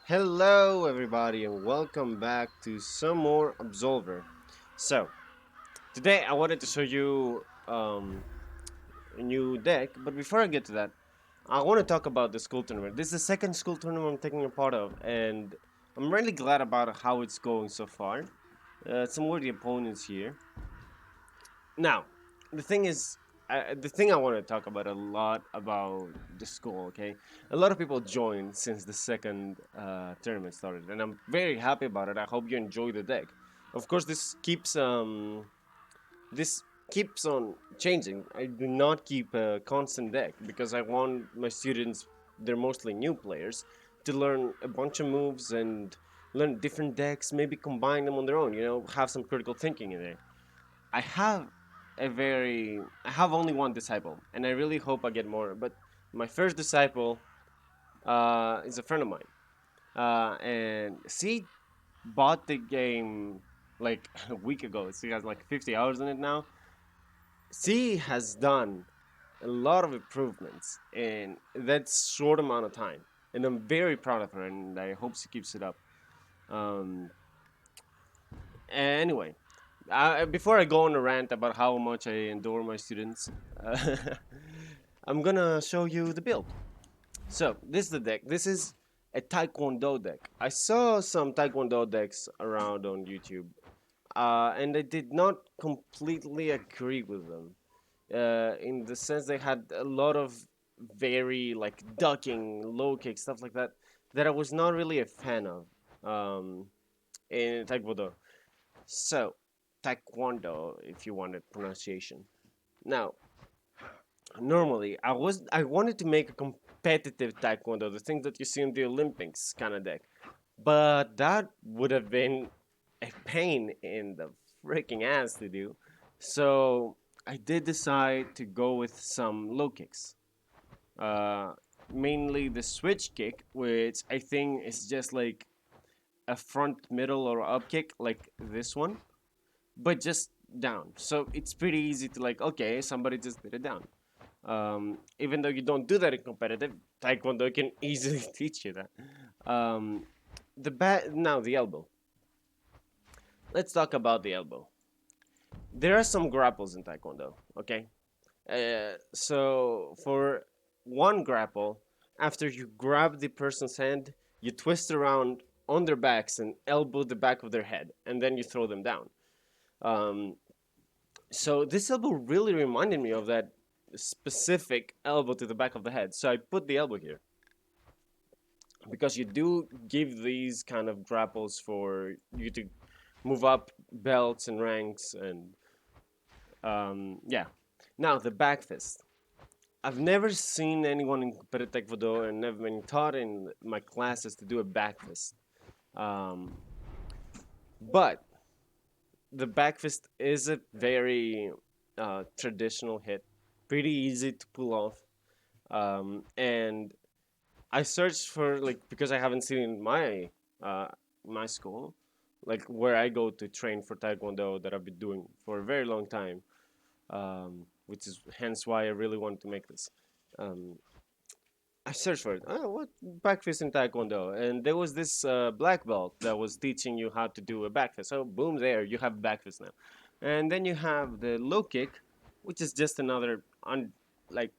Hello, everybody, and welcome back to some more Absolver. So, today I wanted to show you a new deck, but before I get to that, I want to talk about the school tournament. This is the second school tournament I'm taking a part of, and I'm really glad about how it's going so far. Some worthy opponents here. Now, the thing is, the thing I want to talk about a lot about the school. Okay, a lot of people joined since the second tournament started, and I'm very happy about it. I hope you enjoy the deck. Of course, this keeps on changing. I do not keep a constant deck because I want my students, they're mostly new players, to learn a bunch of moves and learn different decks. Maybe combine them on their own. Have some critical thinking in there. I have only one disciple, and I really hope I get more. But my first disciple is a friend of mine, and she bought the game like a week ago. She has like 50 hours in it now. She has done a lot of improvements in that short amount of time, and I'm very proud of her, and I hope she keeps it up. Um, anyway, before I go on a rant about how much I adore my students, uh, I'm gonna show you the build. So this is the deck. This is a Taekwondo deck. I saw some Taekwondo decks around on YouTube, and I did not completely agree with them. In the sense they had a lot of very like ducking, low kick stuff like that that I was not really a fan of in Taekwondo. So, Taekwondo, if you wanted pronunciation. Now, normally I wanted to make a competitive Taekwondo, the thing that you see in the Olympics kind of deck, but that would have been a pain in the freaking ass to do. So I did decide to go with some low kicks. Uh, Mainly the switch kick, which I think is just like a front, middle, or up kick, like this one but just down. So it's pretty easy to like, okay, somebody just did it down. Even though you don't do that in competitive, Taekwondo can easily teach you that. Um, now the elbow. Let's talk about the elbow. There are some grapples in Taekwondo. Okay, so for one grapple, after you grab the person's hand, you twist around on their backs and elbow the back of their head, and then you throw them down. Um, So this elbow really reminded me of that specific elbow to the back of the head. So I put the elbow here because you do give these kind of grapples for you to move up belts and ranks and yeah. Now the back fist. I've never seen anyone in competitive taekwondo and never been taught in my classes to do a back fist. Um, but the back fist is a very traditional hit, pretty easy to pull off. And I searched for like because I haven't seen it in uh, my school, like where I go to train for Taekwondo that I've been doing for a very long time, which is hence why I really wanted to make this. Um, I searched for it. Oh, what back fist in Taekwondo? And there was this black belt that was teaching you how to do a back fist. So boom, there you have back fist now. And then you have the low kick, which is just another like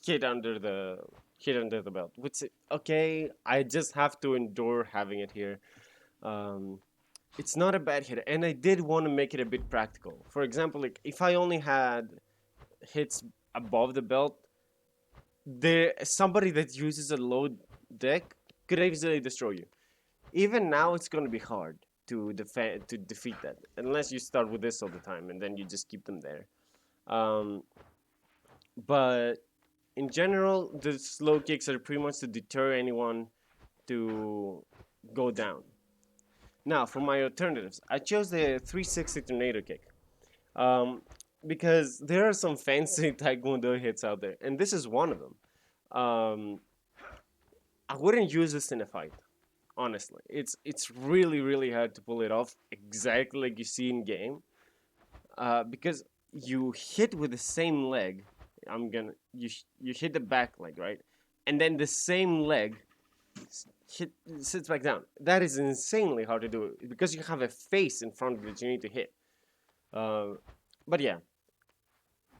hit under the hit under the belt. Which okay, I just have to endure having it here. Um, it's not a bad hit, and I did want to make it a bit practical. For example, like if I only had hits above the belt, there somebody that uses a low deck could easily destroy you. Even now, it's going to be hard to defeat that unless you start with this all the time and then you just keep them there. Um, but in general, the slow kicks are pretty much to deter anyone to go down. Now, for my alternatives, I chose the 360 tornado kick. Um, because there are some fancy taekwondo hits out there, and this is one of them. Um, I wouldn't use this in a fight, honestly. It's really really hard to pull it off exactly like you see in game, because you hit with the same leg. You hit the back leg, right, and then the same leg hit sits back down. That is insanely hard to do because you have a face in front that you need to hit. Uh, but yeah,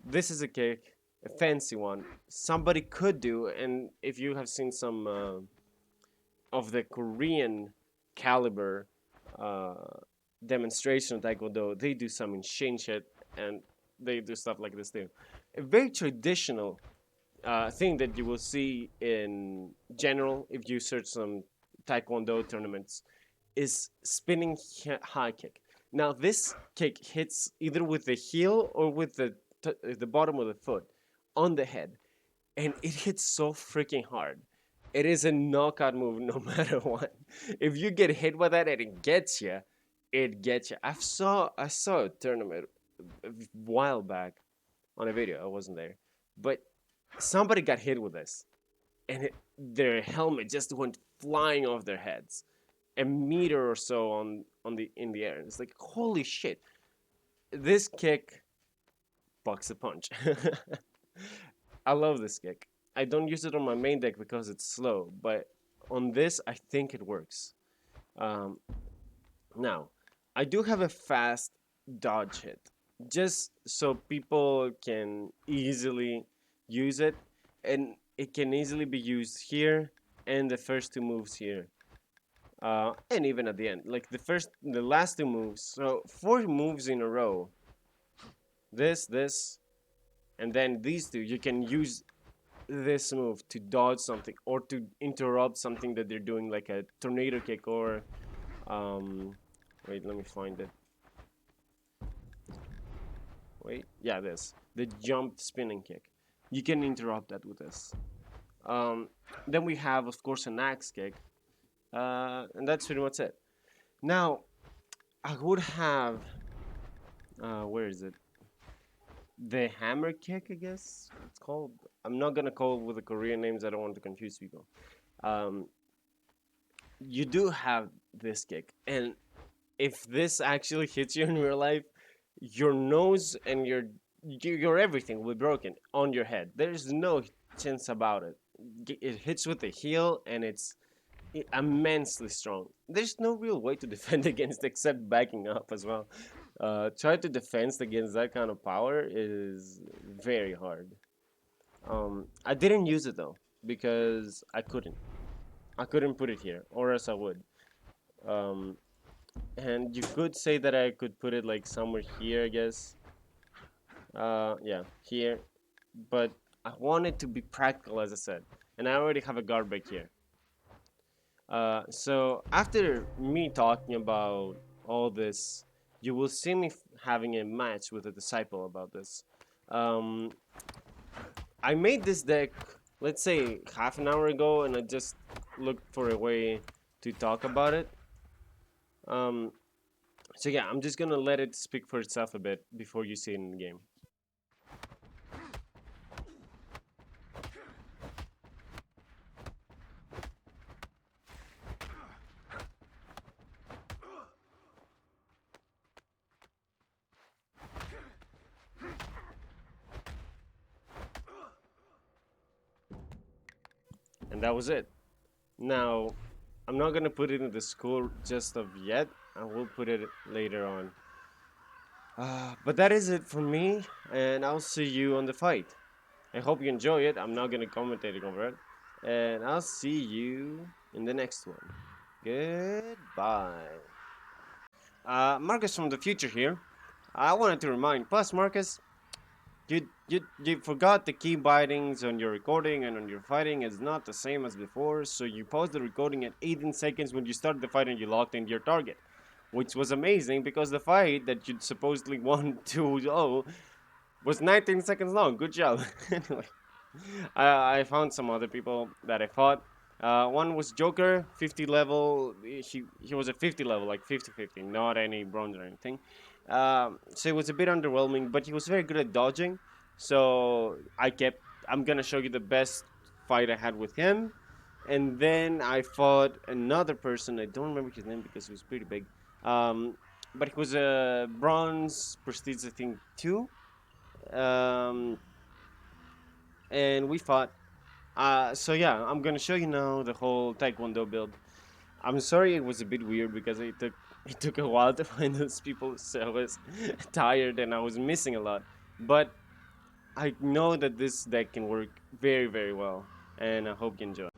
this is a kick, a fancy one. Somebody could do, and if you have seen some of the Korean caliber uh, demonstration of Taekwondo, they do some insane shit, and they do stuff like this too. A very traditional thing that you will see in general if you search some Taekwondo tournaments is spinning high kick. Now this kick hits either with the heel or with the bottom of the foot on the head, and it hits so freaking hard. It is a knockout move no matter what. If you get hit by that and it gets you, it gets you. I saw a tournament a while back on a video. I wasn't there, but somebody got hit with this, and their helmet just went flying off their heads, a meter or so on the in the air. It's like holy shit! This kick bucks a punch. I love this kick. I don't use it on my main deck because it's slow, but on this I think it works. Um, Now, I do have a fast dodge hit, just so people can easily use it, and it can easily be used here and the first two moves here, and even at the end. Like the last two moves. So 4 moves in a row. This, and then these two. You can use this move to dodge something or to interrupt something that they're doing, like a tornado kick or um. Wait, let me find it. Wait, yeah, this. The jump spinning kick. You can interrupt that with this. Um, then we have, of course, an axe kick. And that's pretty much it. Now, I would have. Where is it? The hammer kick, I guess it's called. I'm not gonna call it with the Korean names. I don't want to confuse people. Um, you do have this kick, and if this actually hits you in real life, your nose and your everything will be broken on your head. There's no chance about it. It hits with the heel, and it's immensely strong. There's no real way to defend against except backing up as well. Try to defend against that kind of power is very hard. I didn't use it though because I couldn't. I couldn't put it here, or else I would. Um, and you could say that I could put it like somewhere here, I guess. Yeah, here. But I want it to be practical, as I said, and I already have a guard break here. So after me talking about all this, you will see me having a match with a disciple about this. Um, I made this deck, let's say half an hour ago, and I just looked for a way to talk about it. Um, so yeah, I'm just gonna let it speak for itself a bit before you see it in the game. And that was it. Now, I'm not gonna put it in the school just of yet. I will put it later on. But that is it for me, and I'll see you on the fight. I hope you enjoy it. I'm not gonna commentate over it, and I'll see you in the next one. Goodbye. Marcus from the future here. I wanted to remind. Plus, Marcus, you forgot the key bindings on your recording and on your fighting is not the same as before. So you paused the recording at 18 seconds when you started the fight and you locked into your target, which was amazing because the fight that you'd supposedly won 2-0 was 19 seconds long. Good job. Anyway, I found some other people that I fought. One was Joker, 50 level. He was a 50 level, like 50-50, not any bronze or anything. So it was a bit underwhelming, but he was very good at dodging. So I'm gonna show you the best fight I had with him. And then I fought another person. I don't remember his name because he was pretty big. But he was a bronze prestige, I think, 2. Um, and we fought. So yeah, I'm gonna show you now the whole Taekwondo build. I'm sorry it was a bit weird because it took a while to find those people, so I was tired and I was missing a lot. But I know that this deck can work very, very well, and I hope you enjoy.